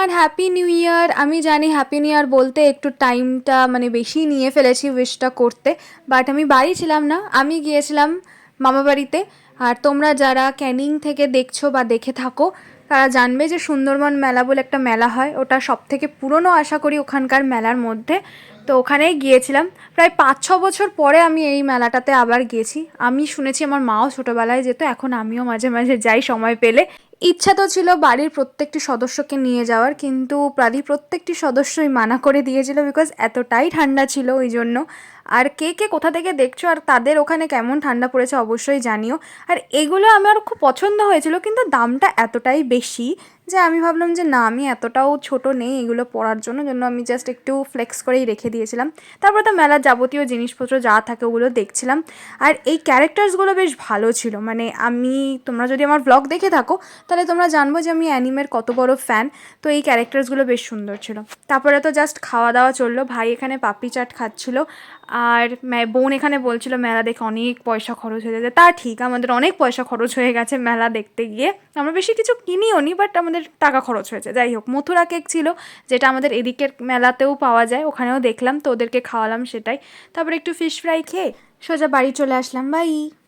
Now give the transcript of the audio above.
Everyone, happy new year. আমি জানি happy new year বলতে একটু টাইমটা বেশি নিয়ে ফেলেছি উইশটা করতে, বাট আমি বাড়ি ছিলাম না, আমি গিয়েছিলাম মামা বাড়িতে। আর তোমরা যারা ক্যানিং থেকে দেখছো বা দেখে থাকো তারা জানবে যে সুন্দরবন মেলা বলে একটা মেলা হয়, ওটা সব থেকে পুরনো আশা করি ওখানকার মেলার মধ্যে। তো ওখানেই গিয়েছিলাম, প্রায় 5-6 বছর পরে আমি এই মেলাটাতে আবার গেছি। আমি শুনেছি আমার মাও ছোটোবেলায় যেত, এখন আমিও মাঝে মাঝে যাই সময় পেলে। ইচ্ছা তো ছিল বাড়ির প্রত্যেকটি সদস্যকে নিয়ে যাওয়ার, কিন্তু বাড়ির প্রত্যেকটি সদস্যই মানা করে দিয়েছিল, বিকজ এতটাই ঠান্ডা ছিল ওই জন্য। আর কে কে কোথা থেকে দেখছো আর তাদের ওখানে কেমন ঠান্ডা পড়েছে অবশ্যই জানিও। আর এগুলো আমার খুব পছন্দ হয়েছিল, কিন্তু দামটা এতটাই বেশি যে আমি ভাবলাম যে না, আমি এতটাও ছোট নেই এগুলো পরার জন্য, আমি জাস্ট একটু ফ্লেক্স করেই রেখে দিয়েছিলাম। তারপরে তো মেলার যাবতীয় জিনিসপত্র যা থাকে ওগুলো দেখছিলাম। আর এই ক্যারেক্টার্সগুলো বেশ ভালো ছিল, তোমরা যদি আমার ব্লগ দেখে থাকো তাহলে তোমরা জানবো যে আমি অ্যানিমের কত বড় ফ্যান। তো এই ক্যারেক্টার্সগুলো বেশ সুন্দর ছিল। তারপরে তো জাস্ট খাওয়া দাওয়া চললো, ভাই এখানে পাপড়ি চাট খাচ্ছিল, আর বোন এখানে বলছিল মেলা দেখে অনেক পয়সা খরচ হয়ে যাচ্ছে। তা ঠিক, আমাদের অনেক পয়সা খরচ হয়ে গেছে মেলা দেখতে গিয়ে। আমরা বেশি কিছু কিনিও নি, বাট আমাদের টাকা খরচ হয়েছে। যাই হোক, মথুরা কেক ছিল, যেটা আমাদের এদিকের মেলাতেও পাওয়া যায়, ওখানেও দেখলাম, তো ওদেরকে খাওয়ালাম সেটাই। তারপরে একটু ফিশ ফ্রাই খেয়ে সোজা বাড়ি চলে আসলাম। বাই।